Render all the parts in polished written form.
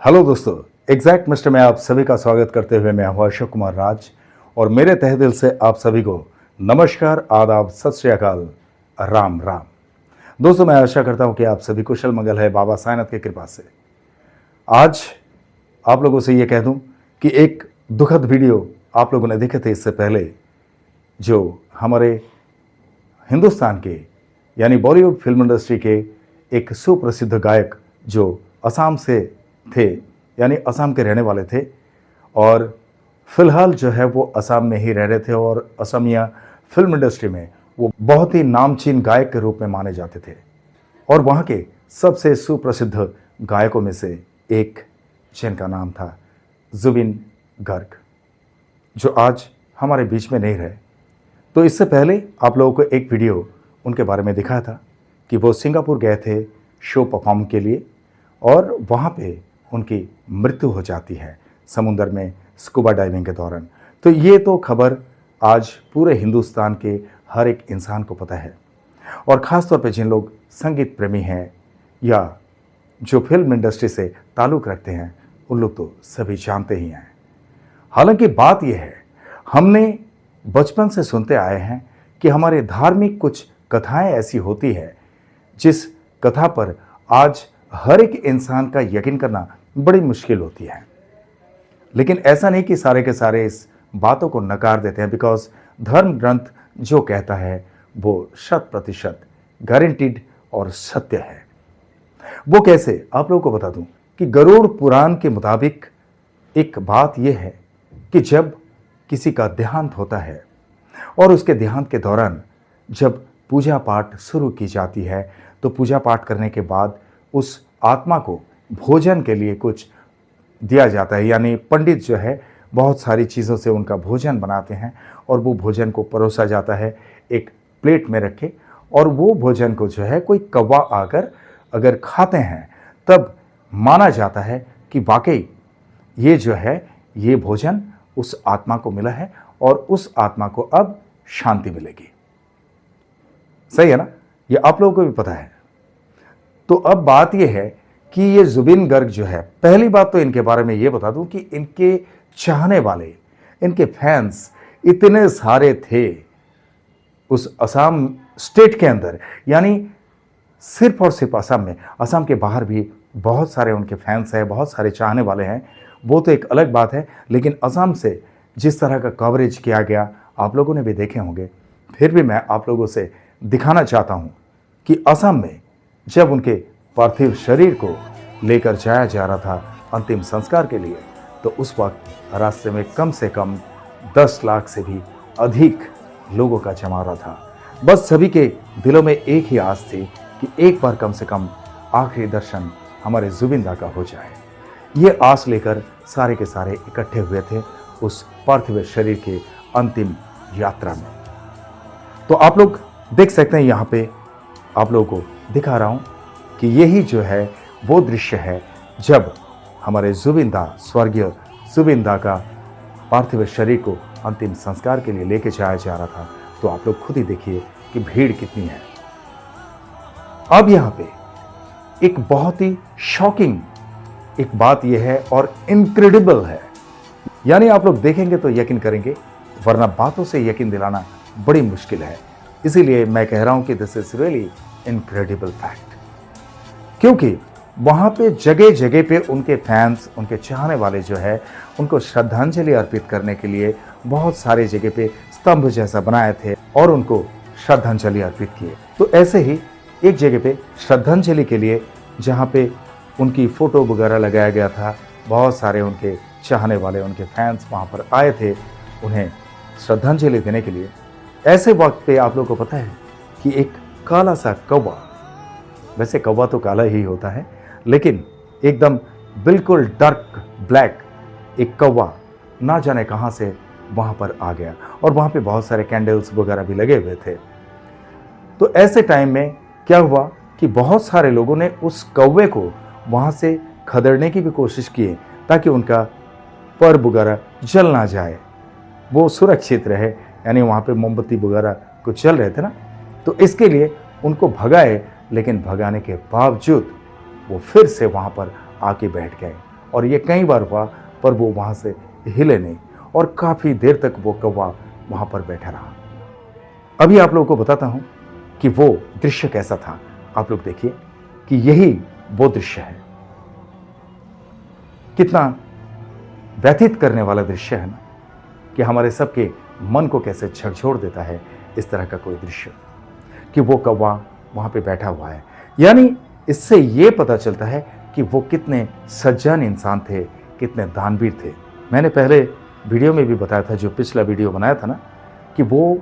Hello दोस्तों, exact mister में आप सभी का स्वागत करते हुए मैं हूं अशोक कुमार राज और मेरे तहे दिल से आप सभी को नमस्कार, आदाब, सत श्री अकाल, राम राम। दोस्तों, मैं आशा करता हूं कि आप सभी कुशल मंगल है बाबा साईनाथ की कृपा से। आज आप लोगों से ये कह दूं कि एक दुखद वीडियो आप लोगों ने देखे थे इससे पहले, जो हमारे हिंदुस्तान के यानी बॉलीवुड फिल्म इंडस्ट्री के एक सुप्रसिद्ध गायक जो असम से थे, यानी असम के रहने वाले थे और फिलहाल जो है वो असम में ही रह रहे थे और असमिया फिल्म इंडस्ट्री में वो बहुत ही नामचीन गायक के रूप में माने जाते थे और वहाँ के सबसे सुप्रसिद्ध गायकों में से एक, जिनका नाम था जुबिन गर्ग, जो आज हमारे बीच में नहीं रहे। तो इससे पहले आप लोगों को एक वीडियो उनके बारे में दिखाया था कि वो सिंगापुर गए थे शो परफॉर्म के लिए और वहाँ पे उनकी मृत्यु हो जाती है समुद्र में स्कूबा डाइविंग के दौरान। तो ये तो खबर आज पूरे हिंदुस्तान के हर एक इंसान को पता है और ख़ास तौर पे जिन लोग संगीत प्रेमी हैं या जो फिल्म इंडस्ट्री से ताल्लुक़ रखते हैं उन लोग तो सभी जानते ही हैं। हालांकि बात यह है, हमने बचपन से सुनते आए हैं कि हमारे धार्मिक कुछ कथाएं ऐसी होती है जिस कथा पर आज हर एक इंसान का यकीन करना बड़ी मुश्किल होती है। लेकिन ऐसा नहीं कि सारे के सारे इस बातों को नकार देते हैं, बिकॉज धर्म ग्रंथ जो कहता है वो 100% गारंटीड और सत्य है। वो कैसे, आप लोगों को बता दूं कि गरुड़ पुराण के मुताबिक एक बात यह है कि जब किसी का देहांत होता है और उसके देहांत के दौरान जब पूजा पाठ शुरू की जाती है तो पूजा पाठ करने के बाद उस आत्मा को भोजन के लिए कुछ दिया जाता है, यानी पंडित जो है बहुत सारी चीज़ों से उनका भोजन बनाते हैं और वो भोजन को परोसा जाता है एक प्लेट में रखे और वो भोजन को जो है कोई कौवा आकर अगर खाते हैं तब माना जाता है कि वाकई ये जो है ये भोजन उस आत्मा को मिला है और उस आत्मा को अब शांति मिलेगी। सही है ना? ये आप लोगों को भी पता है। तो अब बात यह है कि ये जुबिन गर्ग जो है, पहली बात तो इनके बारे में ये बता दूं कि इनके चाहने वाले, इनके फैंस इतने सारे थे उस असम स्टेट के अंदर, यानी सिर्फ और सिर्फ असम में, असम के बाहर भी बहुत सारे उनके फैंस हैं, बहुत सारे चाहने वाले हैं, वो तो एक अलग बात है। लेकिन असम से जिस तरह का कवरेज किया गया आप लोगों ने भी देखे होंगे। फिर भी मैं आप लोगों से दिखाना चाहता हूं कि असम में जब उनके पार्थिव शरीर को लेकर जाया जा रहा था अंतिम संस्कार के लिए, तो उस वक्त रास्ते में कम से कम 10 लाख से भी अधिक लोगों का जमावड़ा था। बस सभी के दिलों में एक ही आस थी कि एक बार कम से कम आखिरी दर्शन हमारे जुबिंदा का हो जाए। ये आस लेकर सारे के सारे इकट्ठे हुए थे उस पार्थिव शरीर के अंतिम यात्रा में। तो आप लोग देख सकते हैं, यहाँ पे आप लोगों को दिखा रहा हूँ कि यही जो है वो दृश्य है जब हमारे जुबिंदा, स्वर्गीय जुबिंदा का पार्थिव शरीर को अंतिम संस्कार के लिए लेके जाया जा रहा था। तो आप लोग खुद ही देखिए कि भीड़ कितनी है। अब यहाँ पे एक बहुत ही शॉकिंग एक बात यह है और इनक्रेडिबल है, यानी आप लोग देखेंगे तो यकीन करेंगे, वरना बातों से यकीन दिलाना बड़ी मुश्किल है। इसीलिए मैं कह रहा हूं कि this is really incredible fact, क्योंकि वहां पे जगह जगह पे उनके फैंस, उनके चाहने वाले जो है उनको श्रद्धांजलि अर्पित करने के लिए बहुत सारे जगह पे स्तंभ जैसा बनाए थे और उनको श्रद्धांजलि अर्पित किए। तो ऐसे ही एक जगह पे श्रद्धांजलि के लिए जहाँ पे उनकी फ़ोटो वगैरह लगाया गया था, बहुत सारे उनके चाहने वाले, उनके फैंस वहाँ पर आए थे उन्हें श्रद्धांजलि देने के लिए। ऐसे वक्त पे आप लोगों को पता है कि एक काला सा कौवा, वैसे कौवा तो काला ही होता है, लेकिन एकदम बिल्कुल डार्क ब्लैक एक कौवा ना जाने कहाँ से वहाँ पर आ गया और वहाँ पे बहुत सारे कैंडल्स वगैरह भी लगे हुए थे। तो ऐसे टाइम में क्या हुआ कि बहुत सारे लोगों ने उस कौवे को वहाँ से खदेड़ने की भी कोशिश की ताकि उनका पर वगैरह जल ना जाए, वो सुरक्षित रहे, यानी वहाँ पे मोमबत्ती वगैरह कुछ चल रहे थे ना, तो इसके लिए उनको भगाए। लेकिन भगाने के बावजूद वो फिर से वहाँ पर आके बैठ गए और ये कई बार हुआ, पर वो वहाँ से हिले नहीं और काफ़ी देर तक वो कौवा वहाँ पर बैठा रहा। अभी आप लोगों को बताता हूँ कि वो दृश्य कैसा था। आप लोग देखिए कि यही वो दृश्य है। कितना व्यथित करने वाला दृश्य है ना, कि हमारे सबके मन को कैसे झकझोर देता है इस तरह का कोई दृश्य, कि वो कौवा वहाँ पे बैठा हुआ है। यानी इससे ये पता चलता है कि वो कितने सज्जन इंसान थे, कितने दानवीर थे। मैंने पहले वीडियो में भी बताया था, जो पिछला वीडियो बनाया था ना, कि वो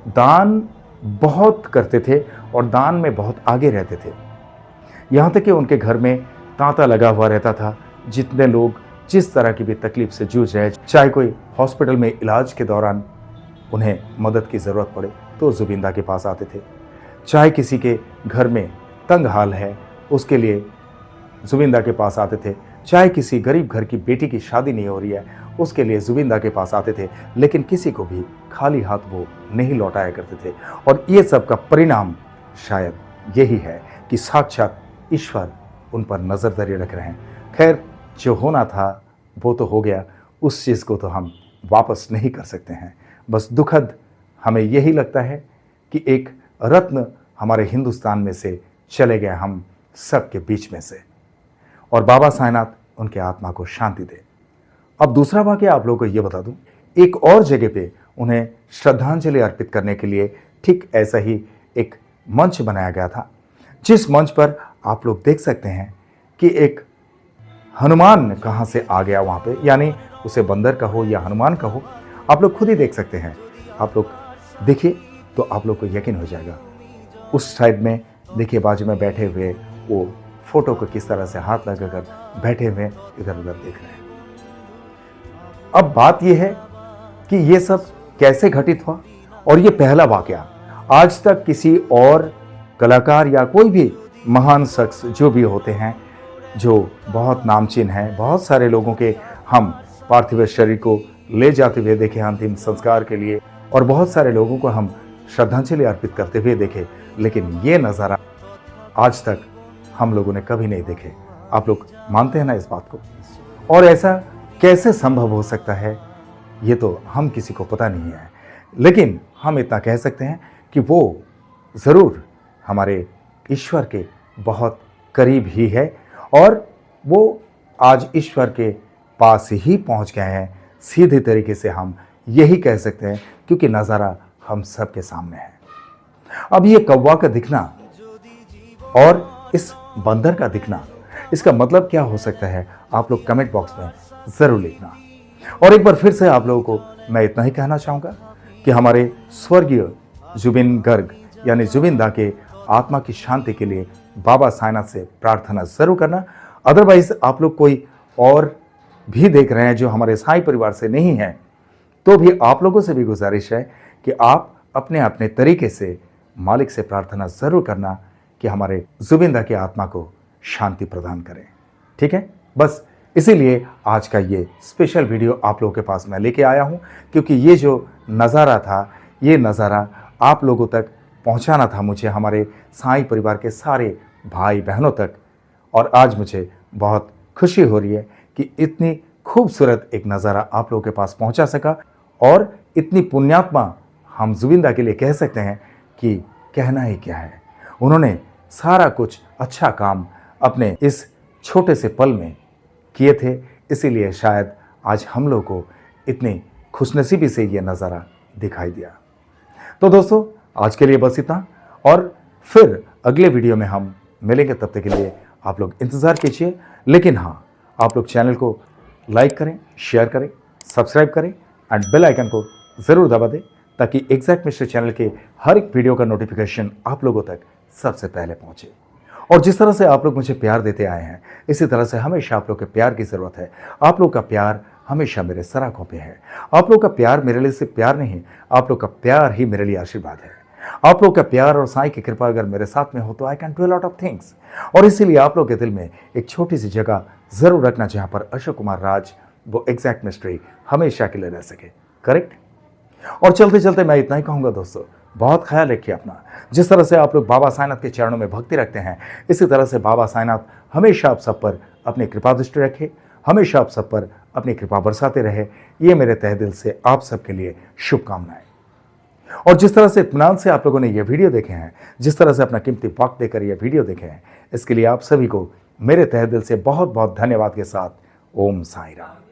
दान बहुत करते थे और दान में बहुत आगे रहते थे। यहाँ तक कि उनके घर में तांता लगा हुआ रहता था। जितने लोग जिस तरह की भी तकलीफ से जूझ रहे, चाहे कोई हॉस्पिटल में इलाज के दौरान उन्हें मदद की ज़रूरत पड़े तो जुबिंदा के पास आते थे, चाहे किसी के घर में तंग हाल है उसके लिए जुबिंदा के पास आते थे, चाहे किसी गरीब घर की बेटी की शादी नहीं हो रही है उसके लिए जुबिंदा के पास आते थे, लेकिन किसी को भी खाली हाथ वो नहीं लौटाया करते थे। और ये सब का परिणाम शायद यही है कि साक्षात ईश्वर उन पर नज़रदारी रख रहे हैं। खैर, जो होना था वो तो हो गया, उस चीज़ को तो हम वापस नहीं कर सकते हैं। बस दुखद हमें यही लगता है कि एक रत्न हमारे हिंदुस्तान में से चले गए हम सब के बीच में से, और बाबा साईंनाथ उनके आत्मा को शांति दे। अब दूसरा वाक्य आप लोगों को ये बता दूं, एक और जगह पे उन्हें श्रद्धांजलि अर्पित करने के लिए ठीक ऐसा ही एक मंच बनाया गया था, जिस मंच पर आप लोग देख सकते हैं कि एक हनुमान कहाँ से आ गया वहाँ पे, यानी उसे बंदर कहो या हनुमान कहो, आप लोग खुद ही देख सकते हैं। आप लोग देखिए तो आप लोग को यकीन हो जाएगा। उस साइड में देखिए, बाजू में बैठे हुए वो फोटो को किस तरह से हाथ लगाकर बैठे हुए इधर उधर देख रहे हैं। अब बात यह है कि ये सब कैसे घटित हुआ, और ये पहला वाकया आज तक किसी और कलाकार या कोई भी महान शख्स जो भी होते हैं, जो बहुत नामचीन हैं, बहुत सारे लोगों के हम पार्थिव शरीर को ले जाते हुए देखे अंतिम संस्कार के लिए, और बहुत सारे लोगों को हम श्रद्धांजलि अर्पित करते हुए देखे, लेकिन ये नज़ारा आज तक हम लोगों ने कभी नहीं देखे। आप लोग मानते हैं ना इस बात को? और ऐसा कैसे संभव हो सकता है, ये तो हम किसी को पता नहीं है, लेकिन हम इतना कह सकते हैं कि वो ज़रूर हमारे ईश्वर के बहुत करीब ही है, और वो आज ईश्वर के पास ही पहुंच गए हैं। सीधे तरीके से हम यही कह सकते हैं, क्योंकि नज़ारा हम सब के सामने है। अब ये कौवा का दिखना और इस बंदर का दिखना, इसका मतलब क्या हो सकता है, आप लोग कमेंट बॉक्स में ज़रूर लिखना। और एक बार फिर से आप लोगों को मैं इतना ही कहना चाहूँगा कि हमारे स्वर्गीय जुबिन गर्ग यानी जुबिंदा के आत्मा की शांति के लिए बाबा साईंनाथ से प्रार्थना ज़रूर करना। अदरवाइज आप लोग कोई और भी देख रहे हैं जो हमारे साईं परिवार से नहीं है, तो भी आप लोगों से भी गुजारिश है कि आप अपने अपने तरीके से मालिक से प्रार्थना ज़रूर करना कि हमारे जुबिंदा की आत्मा को शांति प्रदान करें। ठीक है, बस इसीलिए आज का ये स्पेशल वीडियो आप लोगों के पास मैं लेके आया हूँ, क्योंकि ये जो नज़ारा था, ये नज़ारा आप लोगों तक पहुँचाना था मुझे, हमारे साईं परिवार के सारे भाई बहनों तक। और आज मुझे बहुत खुशी हो रही है कि इतनी खूबसूरत एक नज़ारा आप लोगों के पास पहुँचा सका, और इतनी पुण्यात्मा हम जुबिंदा के लिए कह सकते हैं कि कहना ही क्या है। उन्होंने सारा कुछ अच्छा काम अपने इस छोटे से पल में किए थे, इसीलिए शायद आज हम लोग को इतनी खुशनसीबी से ये नज़ारा दिखाई दिया। तो दोस्तों, आज के लिए बस इतना, और फिर अगले वीडियो में हम मिलेंगे। तब तक के लिए आप लोग इंतज़ार कीजिए, लेकिन हाँ, आप लोग चैनल को लाइक करें, शेयर करें, सब्सक्राइब करें एंड बेल आइकन को ज़रूर दबा दें, ताकि एग्जैक्ट मिस्टर चैनल के हर एक वीडियो का नोटिफिकेशन आप लोगों तक सबसे पहले पहुंचे। और जिस तरह से आप लोग मुझे प्यार देते आए हैं, इसी तरह से हमेशा आप लोग के प्यार की ज़रूरत है। आप लोग का प्यार हमेशा मेरे सराखों पे है। आप लोग का प्यार मेरे लिए सिर्फ प्यार नहीं, आप लोग का प्यार ही मेरे लिए आशीर्वाद है। आप लोग का प्यार और साईं की कृपा अगर मेरे साथ में हो तो I can do a lot of things. और इसीलिए आप लोग के दिल में एक छोटी सी जगह ज़रूर रखना, जहाँ पर अशोक कुमार राज वो एग्जैक्ट मिस्ट्री हमेशा के लिए रह सके। करेक्ट? और चलते चलते मैं इतना ही कहूँगा दोस्तों, बहुत ख्याल रखिए अपना। जिस तरह से आप लोग बाबा साईंनाथ के चरणों में भक्ति रखते हैं, इसी तरह से बाबा साईंनाथ हमेशा आप सब पर अपनी कृपा दृष्टि रखे, हमेशा आप सब पर अपनी कृपा बरसाते रहे, ये मेरे तहे दिल से आप सबके लिए शुभकामनाएं। और जिस तरह से इत्मीनान से आप लोगों ने ये वीडियो देखे हैं, जिस तरह से अपना कीमती वक्त देकर ये वीडियो देखे हैं, इसके लिए आप सभी को मेरे तहे दिल से बहुत बहुत धन्यवाद के साथ ओम साईं राम।